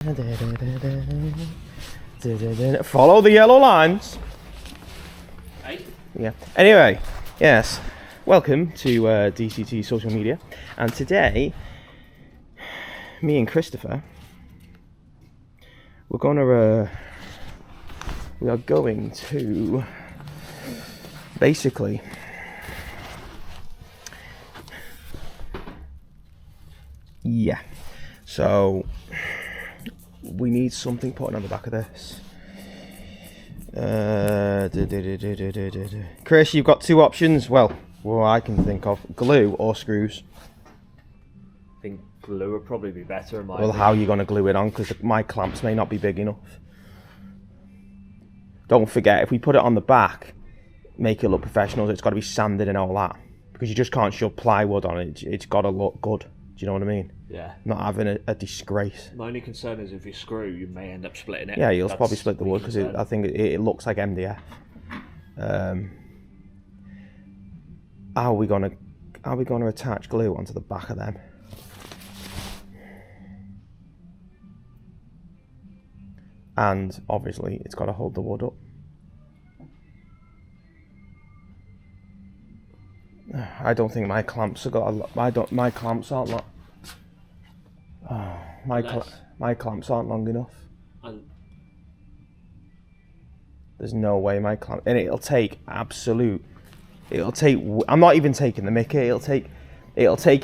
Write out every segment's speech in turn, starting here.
Follow the yellow lines. Hey? Yeah. Anyway, yes. Welcome to DCT social media, and today, me and Christopher, we are going to basically so we need something put on the back of this. Chris, you've got two options. Well, I can think of glue or screws. I think glue would probably be better in my Well, how are you going to glue it on? Because my clamps may not be big enough. Don't forget, if we put it on the back, make it look professional, it's got to be sanded and all that. Because you just can't shove plywood on it. It's got to look good. Do you know what I mean? Yeah. Not having a disgrace. My only concern is if you screw, you may end up splitting it. Yeah, you'll probably split the wood because I think it looks like MDF. How are we gonna attach glue onto the back of them? And obviously, it's got to hold the wood up. I don't think my clamps have got a lot. My clamps aren't lot. Oh, my clamps aren't long enough. There's no way my clamp, and it'll take. I'm not even taking the mickey. It'll take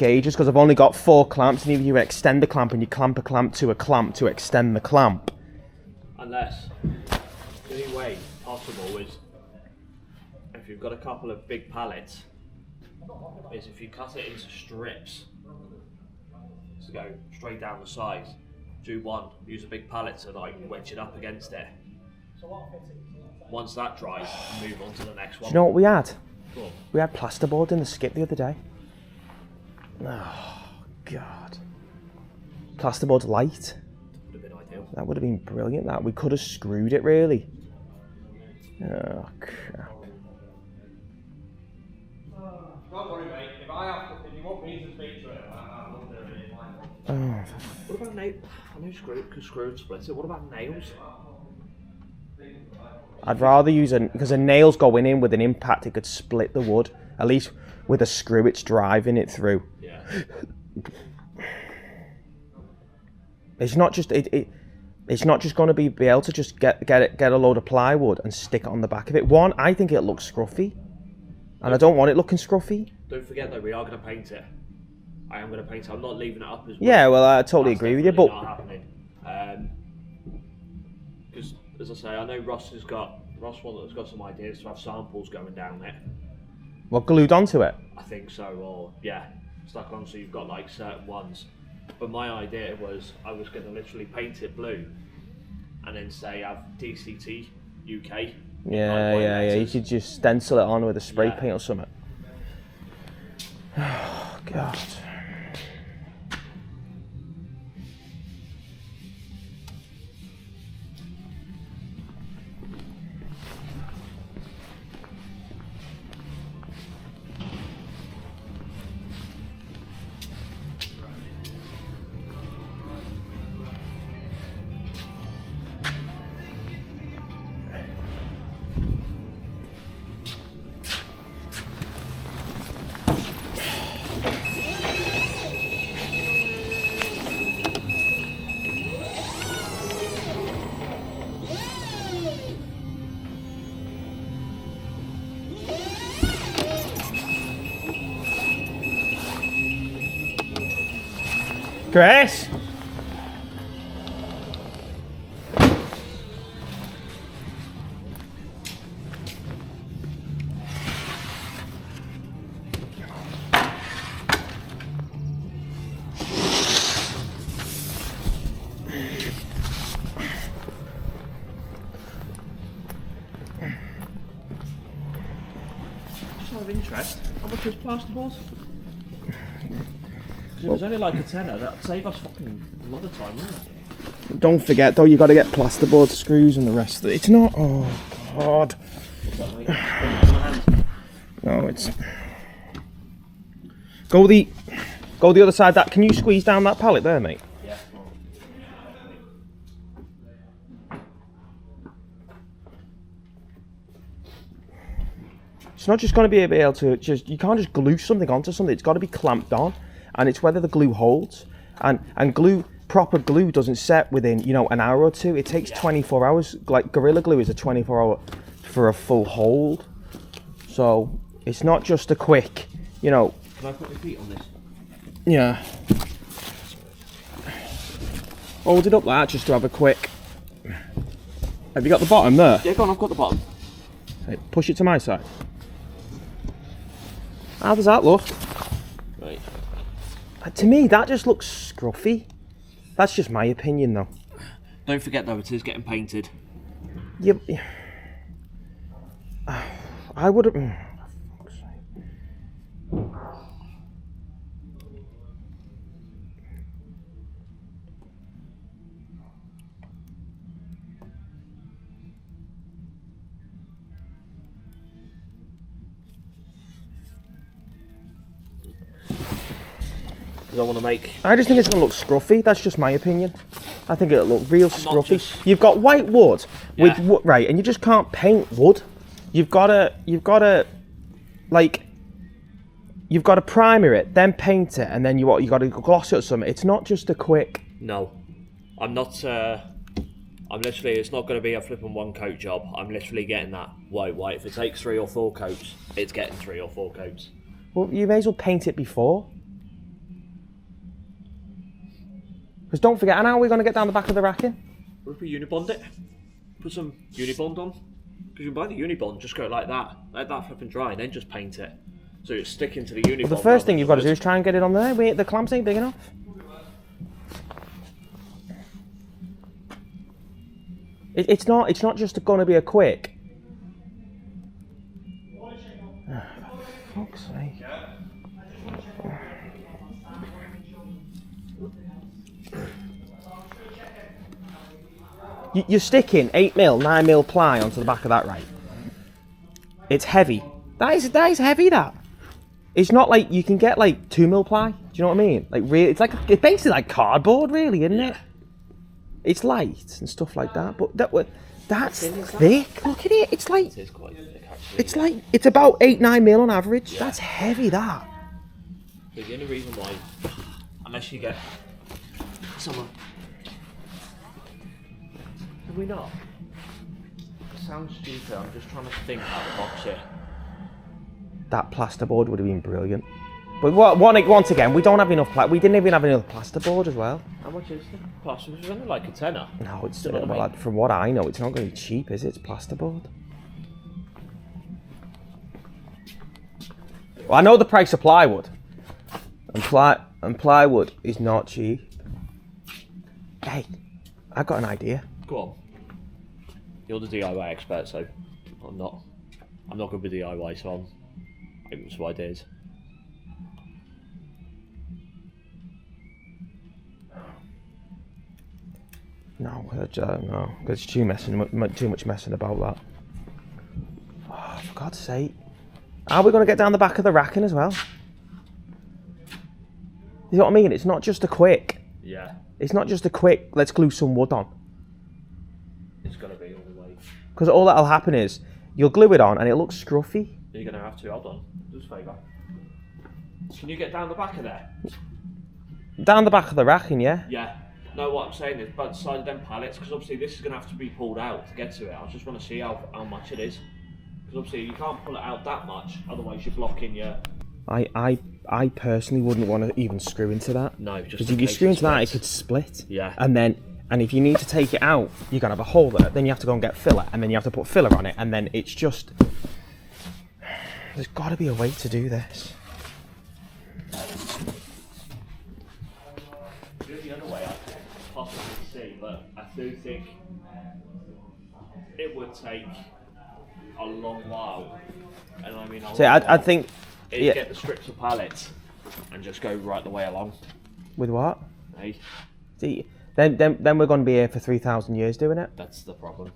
ages because I've only got 4 clamps, and if you extend the clamp and you clamp a clamp to extend the clamp. Unless the only way possible is if you've got a couple of big pallets, is if you cut it into strips to go straight down the sides. Do one, use a big pallet to like wedge it up against it. Once that dries, move on to the next one. Do you know what we had? Cool. We had plasterboard in the skip the other day. Oh God! Plasterboard's light. Would have been ideal. That would have been brilliant. That we could have screwed it really. Oh crap! Don't worry, mate. If you want me to speak to it, I'll do it. Oh. What about nails? I know screw and split it. What about nails? I'd rather use because the nails going in with an impact, it could split the wood. At least with a screw, it's driving it through. Yeah. It's not just it's not just going to be able to just get a load of plywood and stick it on the back of it. One, I think it looks scruffy, and I don't want it looking scruffy. Don't forget though, we are going to paint it. I am going to paint it. I'm not leaving it up as well. Yeah, well, I totally agree with you, but not happening. Because as I say, I know Ross has got some ideas to have samples going down it. what, glued onto it? I think so, or yeah, stuck on so you've got like certain ones. But my idea was I was going to literally paint it blue, and then say have DCTUK. Yeah. You could just stencil it on with a spray paint or something. Oh God. Chris? Just out of interest, how much is plasterboard? If it was only like a tenner, that'd save us fucking a lot of time, wouldn't it? Don't forget though, you got to get plasterboard screws and the rest of it. It's not. Oh God. No, it's. Go the other side. That can you squeeze down that pallet there, mate? Yeah. It's not just going to be able to just, you can't just glue something onto something. It's got to be clamped on, and it's whether the glue holds. And glue, proper glue doesn't set within, you know, an hour or two. It takes 24 hours. Like Gorilla Glue is a 24-hour for a full hold. So it's not just a quick, you know. Can I put my feet on this? Yeah. Hold it up like that just to have a quick. Have you got the bottom there? Yeah, go on, I've got the bottom. Hey, push it to my side. How does that look? Right. To me, that just looks scruffy. That's just my opinion, though. Don't forget though, it is getting painted. Yeah. I would have. I want to make. I just think it's going to look scruffy. That's just my opinion. I think it'll look real scruffy. Just... You've got white wood with Yeah. wood, right, and you just can't paint wood. You've got to, like, you've got to primer it, then paint it, and then you got to gloss it or something. It's not just a quick. No, I'm not. I'm literally. It's not going to be a flipping one coat job. I'm literally getting that white. If it takes 3 or 4 coats, it's getting 3 or 4 coats. Well, you may as well paint it before. Because don't forget, and how are we going to get down the back of the racking? What if we unibond it? Put some unibond on? Because you can buy the unibond, just go like that. Let that flipping dry, and then just paint it. So it's sticking to the unibond. Well, the first thing you've got to do is try and get it on there. The clamps ain't big enough. It's not just going to be a quick. Oh, for fuck's sake. You're sticking 8mm, 9mm ply onto the back of that, right? It's heavy. That is heavy. That. It's not like you can get like 2mm ply. Do you know what I mean? Like really, it's basically like cardboard, really, isn't it? It's light and stuff like that, but that's thick. Look at it. It's like It is quite thick, actually. it's about 8-9mm on average. Yeah. That's heavy. That. But the only reason why, unless you get someone. Have we not? It sounds stupid. I'm just trying to think out the box here. That plasterboard would have been brilliant. But once again, we don't have enough. We didn't even have enough plasterboard as well. How much is the plasterboard? It's only like a tenner. No, it's You know what I mean? from what I know, it's not going to be cheap, is it? It's plasterboard. Well, I know the price of plywood, and plywood is not cheap. Hey, I got an idea. Go on. You're the DIY expert, so I'm not. I'm not good with DIY, so I'm giving some ideas. No, there's too much messing about that. Oh, for God's sake. How are we going to get down the back of the racking as well? You know what I mean? It's not just a quick. Yeah. It's not just a quick, let's glue some wood on. It's going to be all the way. Because all that'll happen is, you'll glue it on and it looks scruffy. You're going to have to. Hold on. Do us a favour. Can you get down the back of there? Down the back of the racking, yeah? Yeah. No, what I'm saying is, by the side of them pallets, because obviously this is going to have to be pulled out to get to it. I just want to see how much it is. Because obviously you can't pull it out that much, otherwise you're blocking your... I personally wouldn't want to even screw into that. No, just because if you screw into that, it could split. Yeah. And if you need to take it out, you're gonna have a hole there. Then you have to go and get filler, and then you have to put filler on it, and then it's just. There's got to be a way to do this. The other way I could possibly see, but I do think it would take a long while. And I mean, I think. You get the strips of pallets and just go right the way along. With what? Hey, See, then we're going to be here for 3,000 years doing it. that's the problem.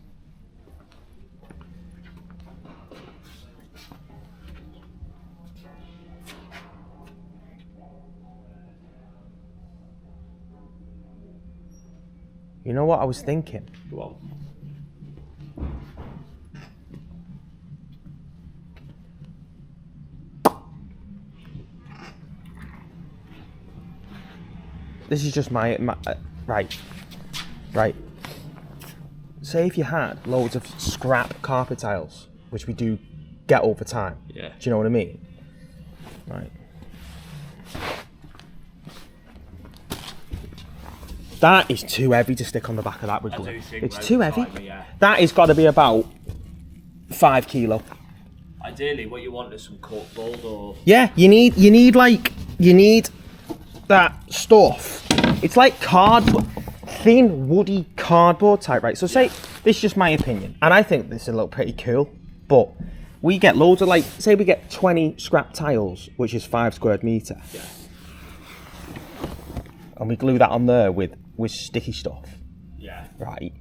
You know what I was thinking? Go on. this is just my right. Say if you had loads of scrap carpet tiles, which we do get over time. Yeah. Do you know what I mean? Right. That is too heavy to stick on the back of that with glue. It's too heavy. That has got to be about 5 kilo. Ideally, what you want is some corkboard or... Yeah, you need that stuff. It's like cardboard, thin, woody cardboard type, right? So say, this is just my opinion, and I think this will look pretty cool, but we get loads of, like, say we get 20 scrap tiles, which is 5 square metre. Yeah. And we glue that on there with sticky stuff. Yeah. Right.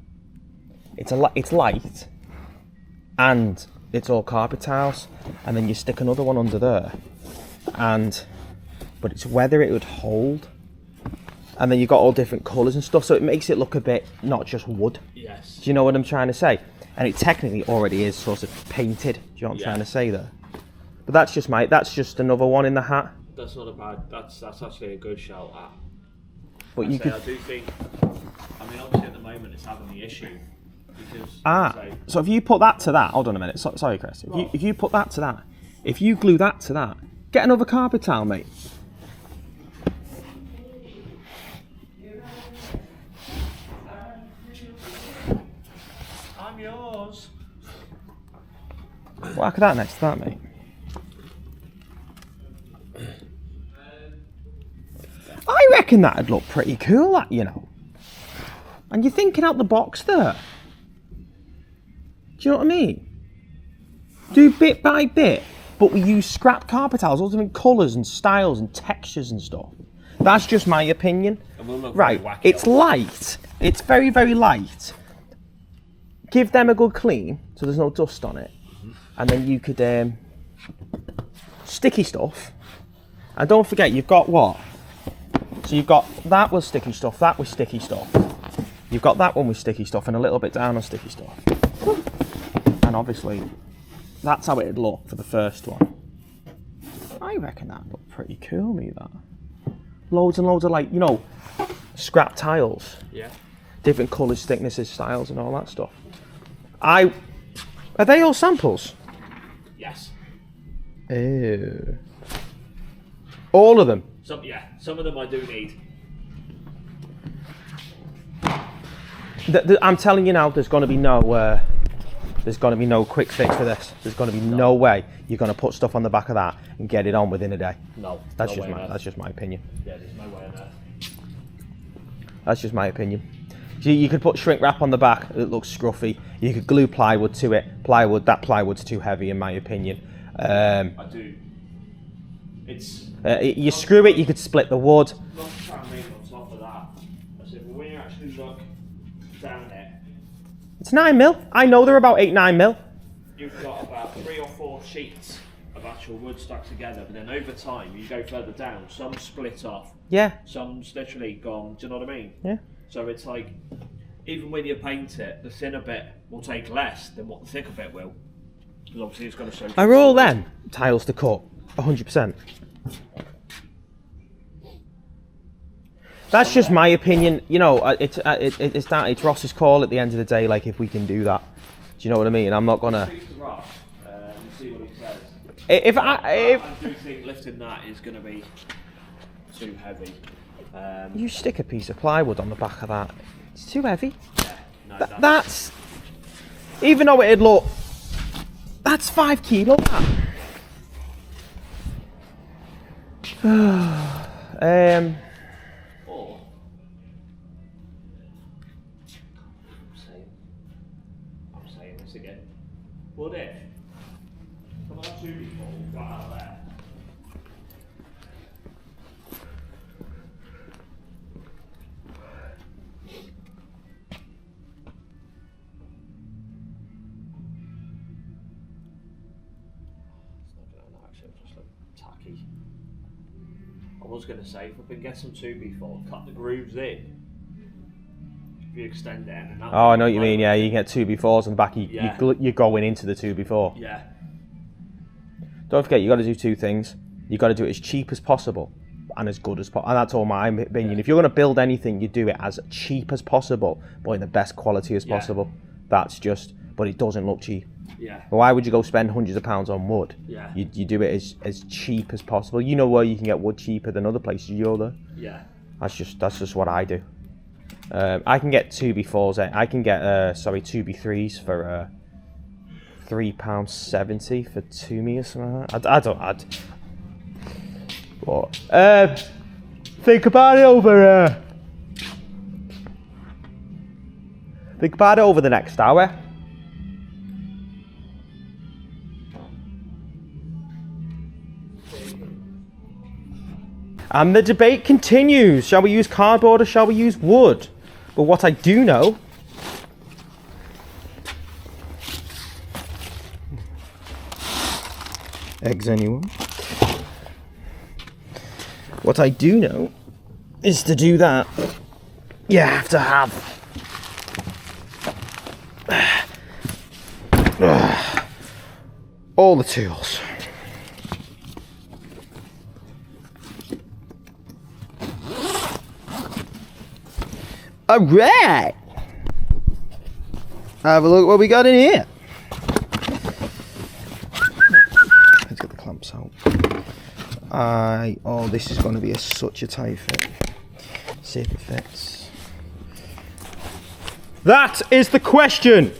It's light, and it's all carpet tiles, and then you stick another one under there, but it's whether it would hold, and then you've got all different colours and stuff, so it makes it look a bit not just wood. Yes. Do you know what I'm trying to say? And it technically already is sort of painted. Do you know what I'm trying to say there? But that's just another one in the hat. That's not a bad. That's actually a good shout at. But I do think. I mean, obviously at the moment it's having the issue because. So if you put that to that, hold on a minute. Sorry, Chris. If you put that to that, if you glue that to that, get another carpet tile, mate. I'm yours. Whack that next to that, mate. I reckon that'd look pretty cool, that, you know. And you're thinking out the box there. Do you know what I mean? Do bit by bit, but we use scrap carpet tiles, all different colours and styles and textures and stuff. That's just my opinion. And we'll look right, wacky it's light. It's very, very light. Give them a good clean, so there's no dust on it. And then you could sticky stuff. And don't forget, you've got what? So you've got that with sticky stuff, that with sticky stuff. You've got that one with sticky stuff and a little bit down on sticky stuff. And obviously, that's how it'd look for the first one. I reckon that'd look pretty cool, me, that. Loads and loads of, like, you know, scrap tiles. Yeah. Different colours, thicknesses, styles and all that stuff. Are they all samples? Yes. Ew. All of them? Some of them I do need. I'm telling you now, there's going to be no quick fix for this. There's going to be no way you're going to put stuff on the back of that and get it on within a day. No. That's just my opinion. Yeah, there's no way on that. That's just my opinion. So you could put shrink wrap on the back, it looks scruffy. You could glue plywood to it. That plywood's too heavy in my opinion. I do. It's... you screw it, you could split the wood. Not trying to make on top of that. I said, well, when you actually look down it... It's 9mm. I know they're about 8-9mm. You've got about 3 or 4 sheets of actual wood stuck together, but then over time, you go further down, some split off. Yeah. Some's literally gone, do you know what I mean? Yeah. So it's like, even when you paint it, the thinner bit will take less than what the thicker bit will. Because obviously it's going to show... Are all them tiles to cut? 100%. That's just my opinion. You know, it's Ross's call at the end of the day. Like, if we can do that, do you know what I mean? I'm not gonna. Speak to Ross and see what he says. If I do think lifting that is going to be too heavy. You stick a piece of plywood on the back of that, it's too heavy. Yeah, no, that's even though it'd look. That's 5 kilo. That. Or I'm saying this again. What if some of that 2 people got out of there? Tacky. I was going to say, if we can get some 2B4, cut the grooves in. If you extend it. And I know what you mean. Yeah, you can get 2B4s on the back. You're going into the 2B4. Yeah. Don't forget, you got to do 2 things. You got to do it as cheap as possible, and as good as possible. And that's all my opinion. If you're going to build anything, you do it as cheap as possible, but in the best quality as possible. That's just, but it doesn't look cheap. Yeah. Why would you go spend hundreds of pounds on wood? Yeah. You do it as cheap as possible. You know where you can get wood cheaper than other places you go there. Yeah. That's just what I do. I can get 2x4s. I can get 2x3s for £3.70 for 2 meters, something like that. I don't. What? Think about it over. Think about it over the next hour. And the debate continues. Shall we use cardboard or shall we use wood? But what I do know eggs anyone? What I do know is to do that you have to have all the tools. Alright! Have a look what we got in here. Let's get the clamps out. Oh, this is going to be such a tight fit. See if it fits. That is the question!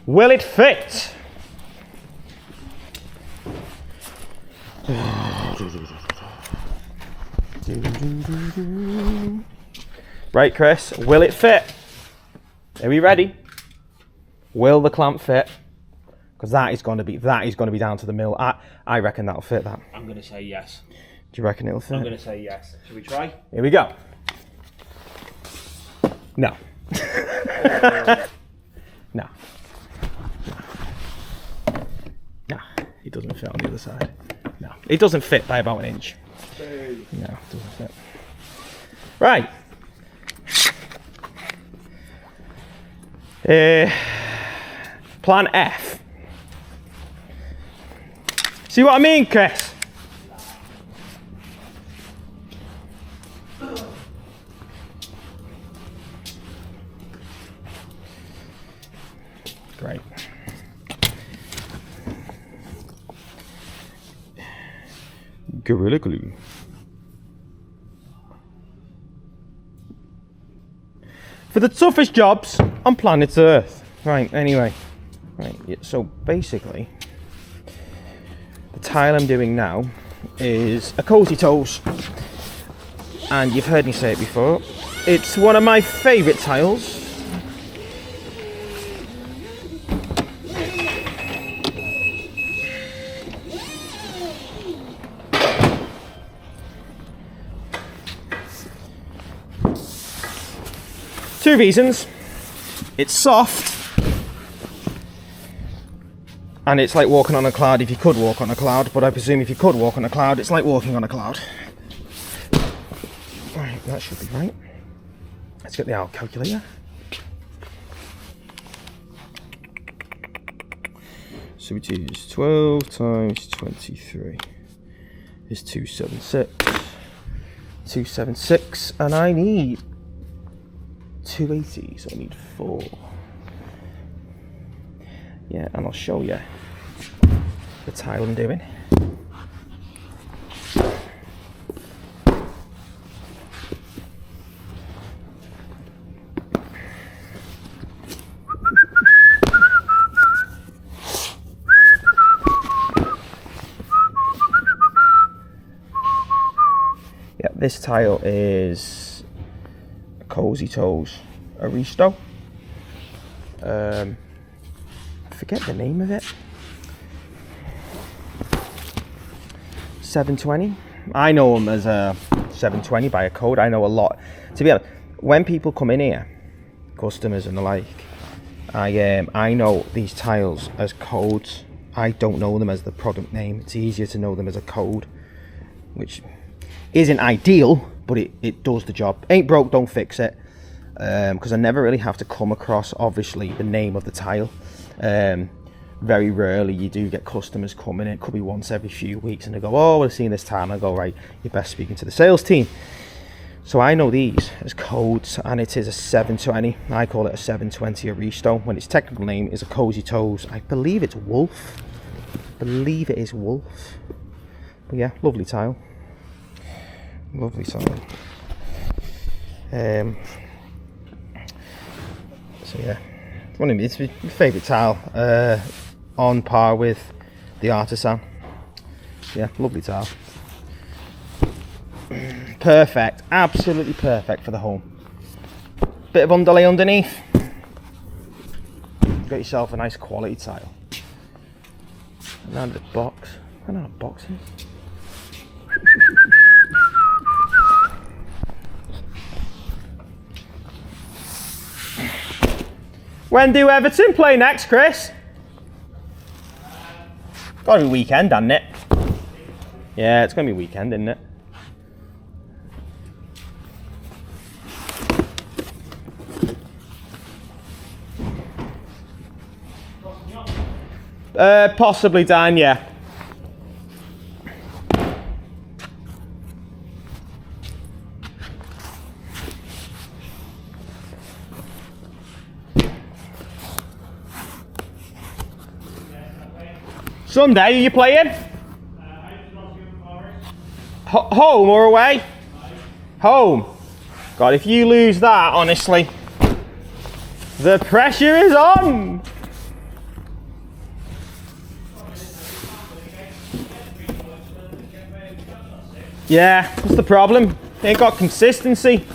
Will it fit? Right, Chris, will it fit? Are we ready? Will the clamp fit? Because that is going to be down to the mill. I reckon that'll fit that. I'm going to say yes. Do you reckon it'll fit? I'm going to say yes. Shall we try? Here we go. No. No. No. It doesn't fit on the other side. No. It doesn't fit by about 1 inch. No, it doesn't fit. Right. Plan F. See what I mean, Chris? Great. Gorilla Glue. For the toughest jobs on planet Earth. Right, anyway. Right, yeah, so basically, the tile I'm doing now is a Cozy Toes. And you've heard me say it before. It's one of my favourite tiles. Two reasons. It's soft. And it's like walking on a cloud if you could walk on a cloud, but I presume if you could walk on a cloud, it's like walking on a cloud. Right, that should be right. Let's get the hour calculator. So it is 12 times 23 is 276. 276, and I need 280, so I need 4. Yeah, and I'll show you the tile I'm doing. Yeah, this tile is a Cozy Toes Aristo. Forget the name of it. 720. I know them as a 720 by a code. I know a lot. To be honest, when people come in here, customers and the like, I know these tiles as codes. I don't know them as the product name. It's easier to know them as a code, which isn't ideal, but it does the job. Ain't broke, don't fix it. Because I never really have to come across, obviously, the name of the tile. very rarely you do get customers coming in. It could be once every few weeks, and they go, oh, we've seen this time. I go, right, you're best speaking to the sales team. So I know these as codes, and it is a 720. I call it a 720 Aristo, when its technical name is a Cozy Toes. I believe it's Wolf. I believe it is Wolf. But yeah, lovely tile. Lovely tile. So yeah, it's my favourite tile. On par with the Artisan. Yeah, lovely tile. Perfect, absolutely perfect for the home. Bit of underlay underneath. Got yourself a nice quality tile. And now the box. I don't know boxes. When do Everton play next, Chris? Gotta be weekend, hasn't it? Yeah, it's gonna be weekend, isn't it? Possibly, Dan, yeah. Sunday, are you playing? Home or away? Home. God, if you lose that, honestly, the pressure is on. Yeah, that's the problem. They ain't got consistency.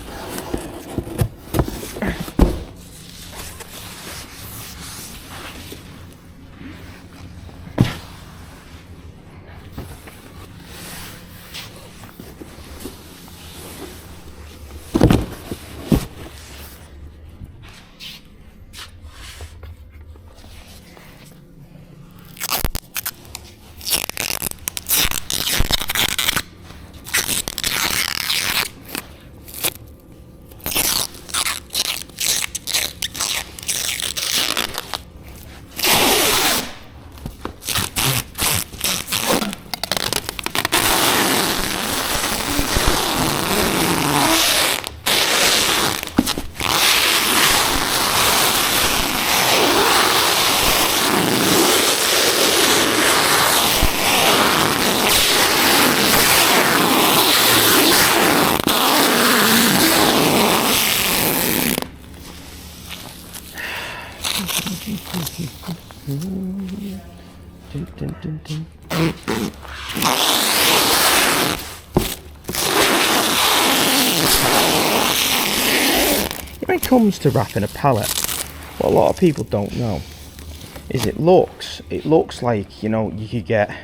When it comes to wrapping a pallet, what a lot of people don't know is it looks like, you know, you get a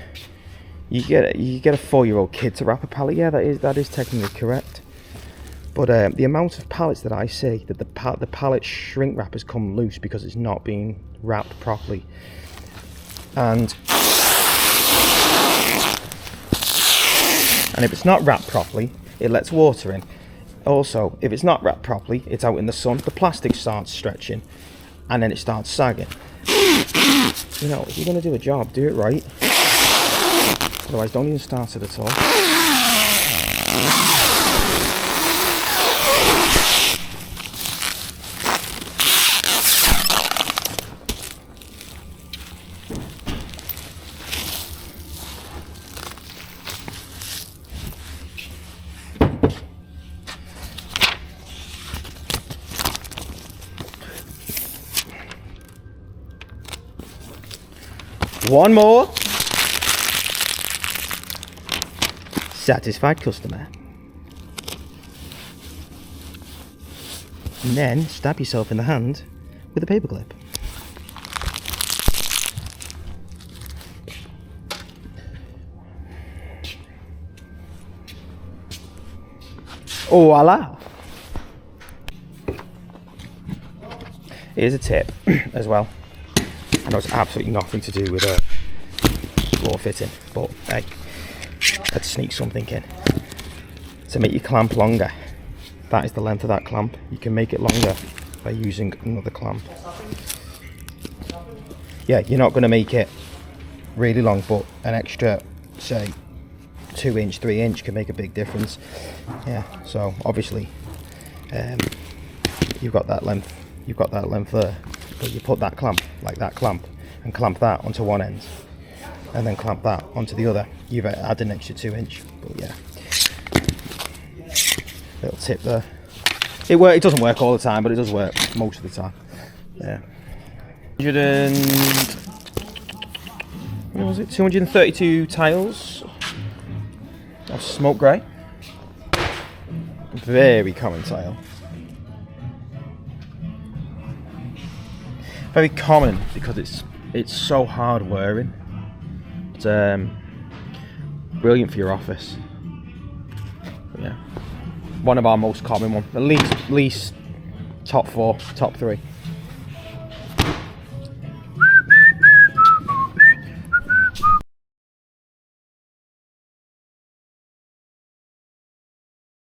4-year-old kid to wrap a pallet. Yeah, that is technically correct. But the amount of pallets that I see that the pallet shrink wrappers come loose because it's not being wrapped properly, and if it's not wrapped properly, it lets water in. Also, if it's not wrapped properly, it's out in the sun, the plastic starts stretching, and then it starts sagging. You know, if you're going to do a job, do it right. Otherwise, don't even start it at all. One more. Satisfied customer. And then stab yourself in the hand with a paperclip. Voila. Here's a tip as well. I know it's absolutely nothing to do with floor fitting, but hey, let's sneak something in. To make your clamp longer, that is the length of that clamp. You can make it longer by using another clamp. yeah, you're not going to make it really long, but an extra, say, 2 inch, 3 inch can make a big difference. Yeah, so obviously you've got that length there, but you put that clamp, like that clamp, and clamp that onto one end, and then clamp that onto the other, you've added an extra 2 inch. But yeah, little tip there. It doesn't work all the time, but it does work most of the time. Yeah. 232 tiles of smoke grey. Very common tile. Very common because it's so hard wearing. It's brilliant for your office. But yeah, one of our most common one. At least top 4, top 3.